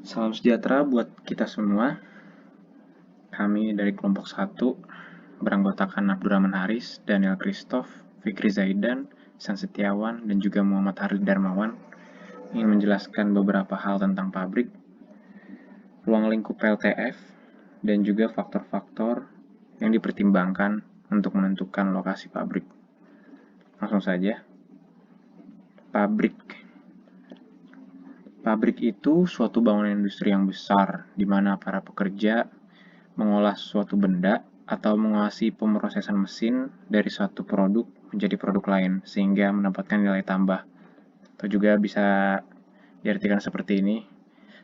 Salam sejahtera buat kita semua. Kami dari kelompok 1 beranggotakan Abdurrahman Haris, Daniel Christoph, Fikri Zaidan, San Setiawan, dan juga Muhammad Harli Darmawan ingin menjelaskan beberapa hal tentang pabrik, ruang lingkup PLTF, dan juga faktor-faktor yang dipertimbangkan untuk menentukan lokasi pabrik. Langsung saja. Pabrik itu suatu bangunan industri yang besar, di mana para pekerja mengolah suatu benda atau menguasai pemrosesan mesin dari suatu produk menjadi produk lain, sehingga mendapatkan nilai tambah. Atau juga bisa diartikan seperti ini,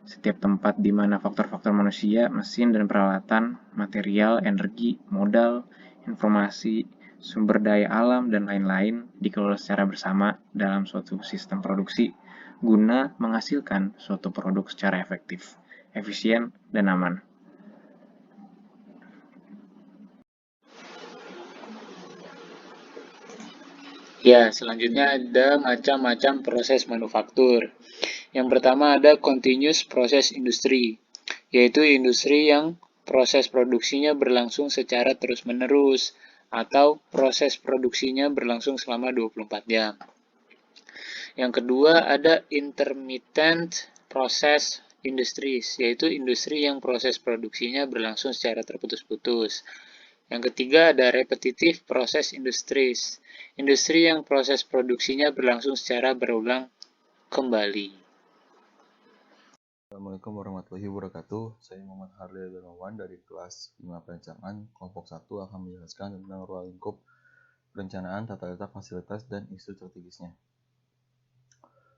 setiap tempat di mana faktor-faktor manusia, mesin, dan peralatan, material, energi, modal, informasi, sumber daya alam, dan lain-lain dikelola secara bersama dalam suatu sistem produksi guna menghasilkan suatu produk secara efektif, efisien, dan aman. Ya, selanjutnya ada macam-macam proses manufaktur. Yang pertama ada continuous process industry, yaitu industri yang proses produksinya berlangsung secara terus-menerus atau proses produksinya berlangsung selama 24 jam. Yang kedua ada intermittent process industries, yaitu industri yang proses produksinya berlangsung secara terputus-putus. Yang ketiga ada repetitive process industries, industri yang proses produksinya berlangsung secara berulang kembali. Assalamualaikum warahmatullahi wabarakatuh. Saya Muhammad Harli Darmawan dari kelas 5 perencanaan kelompok 1 akan menjelaskan tentang ruang lingkup perencanaan, tata letak fasilitas, dan isu strategisnya.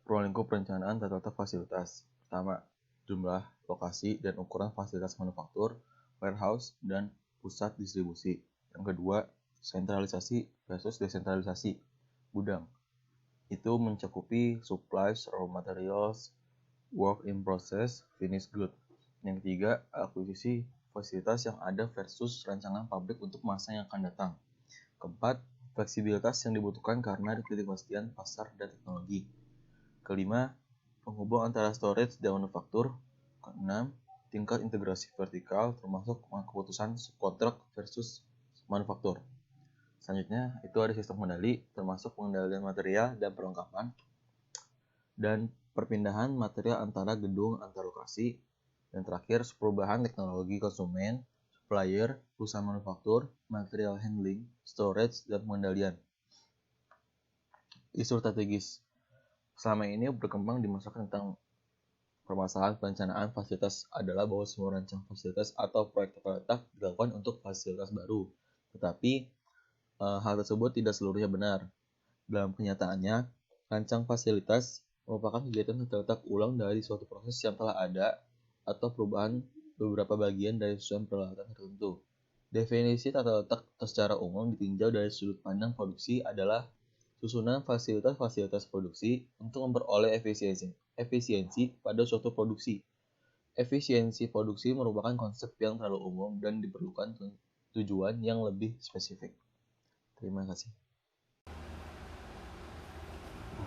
Ruang lingkup perencanaan, tata letak fasilitas. Pertama, jumlah, lokasi, dan ukuran fasilitas manufaktur, warehouse, dan pusat distribusi. Yang kedua, sentralisasi versus desentralisasi, gudang. Itu mencakupi supplies, raw materials, work in process, finished good. Yang ketiga, akuisisi fasilitas yang ada versus rancangan pabrik untuk masa yang akan datang. Keempat, fleksibilitas yang dibutuhkan karena ketidakpastian pasar dan teknologi. Kelima, penghubung antara storage dan manufaktur. Keenam, tingkat integrasi vertikal termasuk keputusan subkontrak versus manufaktur. Selanjutnya, itu ada sistem kendali termasuk pengendalian material dan perlengkapan. Dan perpindahan material antara gedung antar lokasi, dan terakhir perubahan teknologi konsumen, supplier, perusahaan manufaktur, material handling, storage, dan pengendalian. Isu strategis selama ini berkembang di masyarakat tentang permasalahan perencanaan fasilitas adalah bahwa semua rancang fasilitas atau proyek tata letak dilakukan untuk fasilitas baru, tetapi hal tersebut tidak seluruhnya benar. Dalam kenyataannya, rancang fasilitas merupakan kegiatan tata letak ulang dari suatu proses yang telah ada atau perubahan beberapa bagian dari susunan peralatan tertentu. Definisi tata letak secara umum ditinjau dari sudut pandang produksi adalah susunan fasilitas-fasilitas produksi untuk memperoleh efisiensi pada suatu produksi. Efisiensi produksi merupakan konsep yang terlalu umum dan diperlukan tujuan yang lebih spesifik. Terima kasih.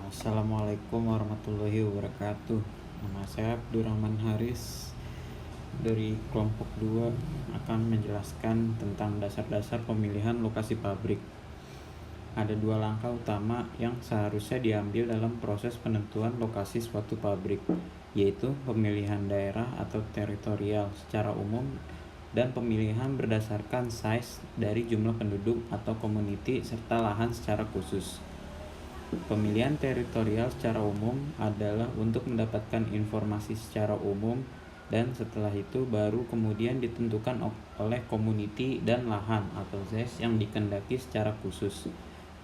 Assalamualaikum warahmatullahi wabarakatuh. Nama saya Abdurrahman Haris dari kelompok 2 akan menjelaskan tentang dasar-dasar pemilihan lokasi pabrik. Ada 2 langkah utama yang seharusnya diambil dalam proses penentuan lokasi suatu pabrik, yaitu pemilihan daerah atau teritorial secara umum dan pemilihan berdasarkan size dari jumlah penduduk atau community serta lahan secara khusus. Pemilihan teritorial secara umum adalah untuk mendapatkan informasi secara umum dan setelah itu baru kemudian ditentukan oleh community dan lahan atau size yang dikehendaki secara khusus,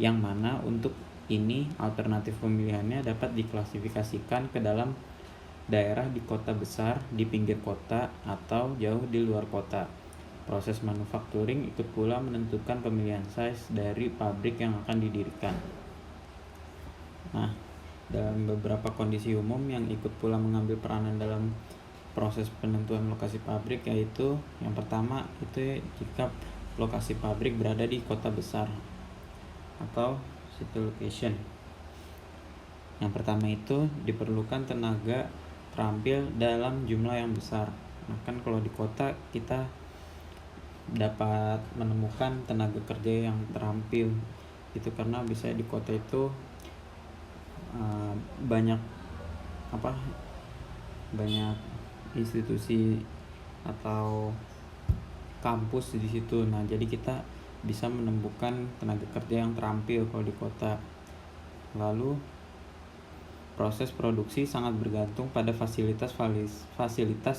yang mana untuk ini alternatif pemilihannya dapat diklasifikasikan ke dalam daerah di kota besar, di pinggir kota, atau jauh di luar kota. Proses manufacturing ikut pula menentukan pemilihan size dari pabrik yang akan didirikan. Nah, dalam beberapa kondisi umum yang ikut pula mengambil peranan dalam proses penentuan lokasi pabrik, yaitu yang pertama itu jika lokasi pabrik berada di kota besar atau city location. Yang pertama itu diperlukan tenaga terampil dalam jumlah yang besar. Nah, kan kalau di kota kita dapat menemukan tenaga kerja yang terampil itu karena bisa di kota itu banyak banyak institusi atau kampus di situ. Nah, jadi kita bisa menemukan tenaga kerja yang terampil kalau di kota. Lalu proses produksi sangat bergantung pada fasilitas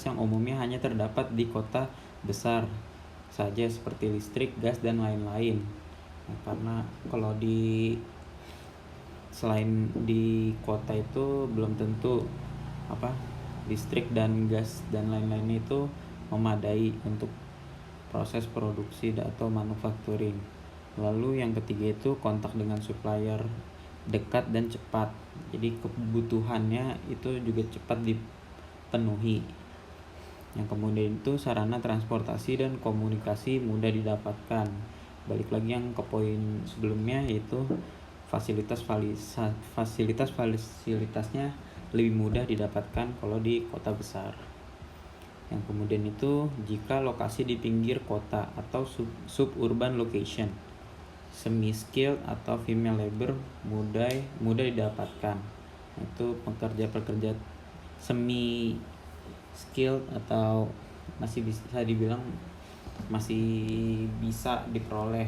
yang umumnya hanya terdapat di kota besar saja seperti listrik, gas, dan lain-lain. Nah, karena kalau selain di kota itu belum tentu listrik dan gas dan lain-lainnya itu memadai untuk proses produksi atau manufacturing. Lalu yang ketiga itu kontak dengan supplier dekat dan cepat. Jadi kebutuhannya itu juga cepat dipenuhi. Yang kemudian itu sarana transportasi dan komunikasi mudah didapatkan. Balik lagi yang ke poin sebelumnya, yaitu fasilitasnya lebih mudah didapatkan kalau di kota besar. Yang kemudian itu jika lokasi di pinggir kota atau suburban location, semi-skilled atau female labor mudah didapatkan. Itu pekerja semi-skilled atau masih bisa dibilang masih bisa diperoleh.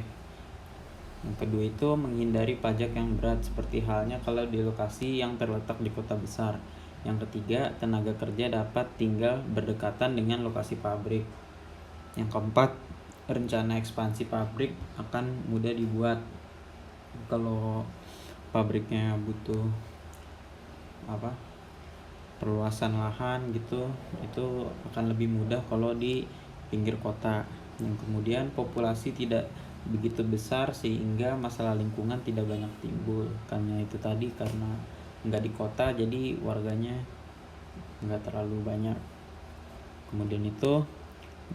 Yang kedua itu menghindari pajak yang berat seperti halnya kalau di lokasi yang terletak di kota besar. Yang ketiga, tenaga kerja dapat tinggal berdekatan dengan lokasi pabrik. Yang keempat, rencana ekspansi pabrik akan mudah dibuat. Kalau pabriknya butuh perluasan lahan gitu, itu akan lebih mudah kalau di pinggir kota. Yang kemudian populasi tidak begitu besar sehingga masalah lingkungan tidak banyak timbul. Karena itu tadi, karena nggak di kota jadi warganya nggak terlalu banyak. Kemudian itu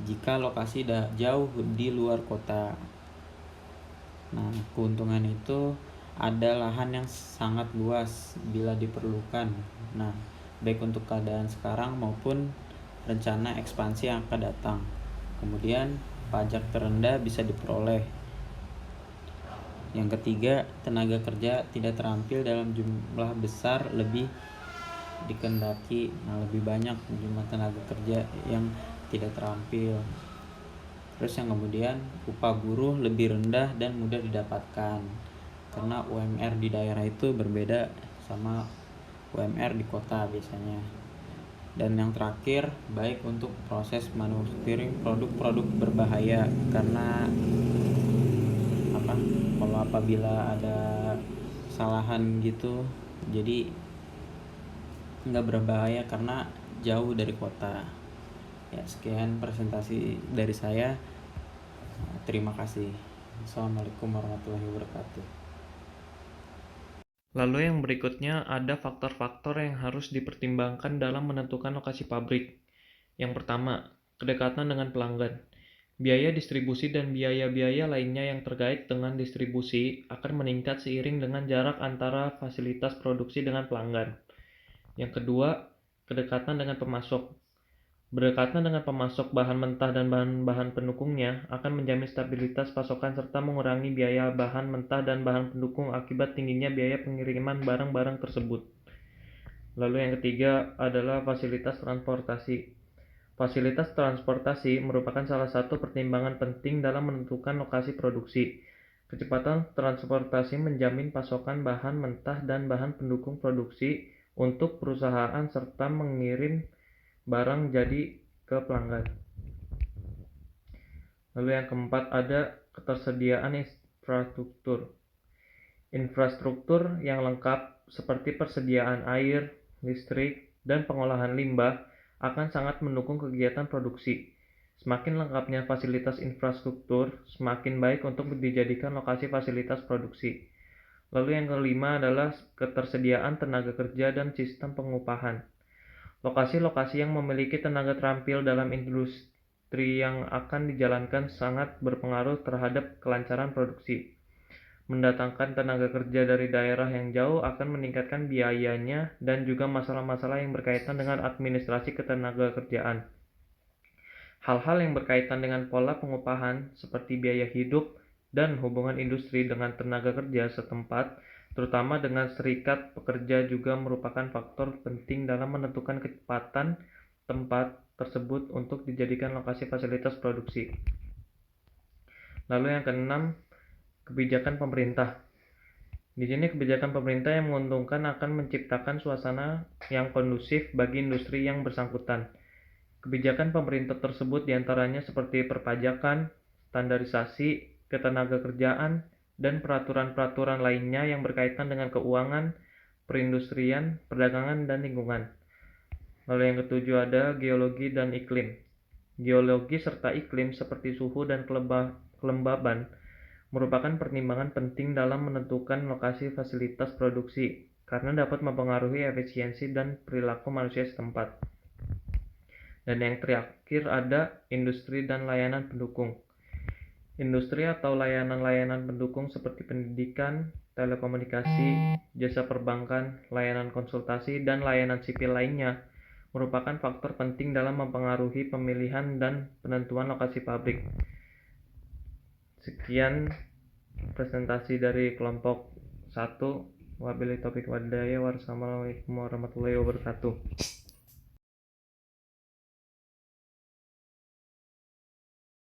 jika lokasi jauh di luar kota. Nah, keuntungan itu ada lahan yang sangat luas bila diperlukan. Nah, baik untuk keadaan sekarang maupun rencana ekspansi yang akan datang. Kemudian pajak terendah bisa diperoleh. Yang ketiga, tenaga kerja tidak terampil dalam jumlah besar lebih dikendaki. Nah, lebih banyak jumlah tenaga kerja yang tidak terampil. Terus yang kemudian upah buruh lebih rendah dan mudah didapatkan karena UMR di daerah itu berbeda sama UMR di kota biasanya. Dan yang terakhir, baik untuk proses manufacturing produk-produk berbahaya karena kalau apabila ada kesalahan gitu jadi nggak berbahaya karena jauh dari kota. Ya, sekian presentasi dari saya. Terima kasih. Assalamualaikum warahmatullahi wabarakatuh. Lalu yang berikutnya ada faktor-faktor yang harus dipertimbangkan dalam menentukan lokasi pabrik. Yang pertama, kedekatan dengan pelanggan. Biaya distribusi dan biaya-biaya lainnya yang terkait dengan distribusi akan meningkat seiring dengan jarak antara fasilitas produksi dengan pelanggan. Yang kedua, kedekatan dengan pemasok. Berdekatan dengan pemasok bahan mentah dan bahan-bahan pendukungnya akan menjamin stabilitas pasokan serta mengurangi biaya bahan mentah dan bahan pendukung akibat tingginya biaya pengiriman barang-barang tersebut. Lalu yang ketiga adalah fasilitas transportasi. Fasilitas transportasi merupakan salah satu pertimbangan penting dalam menentukan lokasi produksi. Kecepatan transportasi menjamin pasokan bahan mentah dan bahan pendukung produksi untuk perusahaan serta mengirim barang jadi ke pelanggan. Lalu yang keempat ada ketersediaan infrastruktur. Infrastruktur yang lengkap seperti persediaan air, listrik, dan pengolahan limbah akan sangat mendukung kegiatan produksi. Semakin lengkapnya fasilitas infrastruktur, semakin baik untuk dijadikan lokasi fasilitas produksi. Lalu yang kelima adalah ketersediaan tenaga kerja dan sistem pengupahan. Lokasi-lokasi yang memiliki tenaga terampil dalam industri yang akan dijalankan sangat berpengaruh terhadap kelancaran produksi. Mendatangkan tenaga kerja dari daerah yang jauh akan meningkatkan biayanya dan juga masalah-masalah yang berkaitan dengan administrasi ketenagakerjaan. Hal-hal yang berkaitan dengan pola pengupahan seperti biaya hidup dan hubungan industri dengan tenaga kerja setempat, terutama dengan serikat pekerja, juga merupakan faktor penting dalam menentukan kecepatan tempat tersebut untuk dijadikan lokasi fasilitas produksi. Lalu yang keenam, kebijakan pemerintah. Di sini kebijakan pemerintah yang menguntungkan akan menciptakan suasana yang kondusif bagi industri yang bersangkutan. Kebijakan pemerintah tersebut diantaranya seperti perpajakan, standarisasi, ketenagakerjaan, dan peraturan-peraturan lainnya yang berkaitan dengan keuangan, perindustrian, perdagangan, dan lingkungan. Lalu yang ketujuh ada geologi dan iklim. Geologi serta iklim seperti suhu dan kelembaban merupakan pertimbangan penting dalam menentukan lokasi fasilitas produksi karena dapat mempengaruhi efisiensi dan perilaku manusia setempat. Dan yang terakhir ada industri dan layanan pendukung. Industri atau layanan-layanan pendukung seperti pendidikan, telekomunikasi, jasa perbankan, layanan konsultasi, dan layanan sipil lainnya merupakan faktor penting dalam mempengaruhi pemilihan dan penentuan lokasi pabrik. Sekian presentasi dari kelompok 1. Wabillahi taufiq wal hidayah. Wassalamualaikum warahmatullahi wabarakatuh.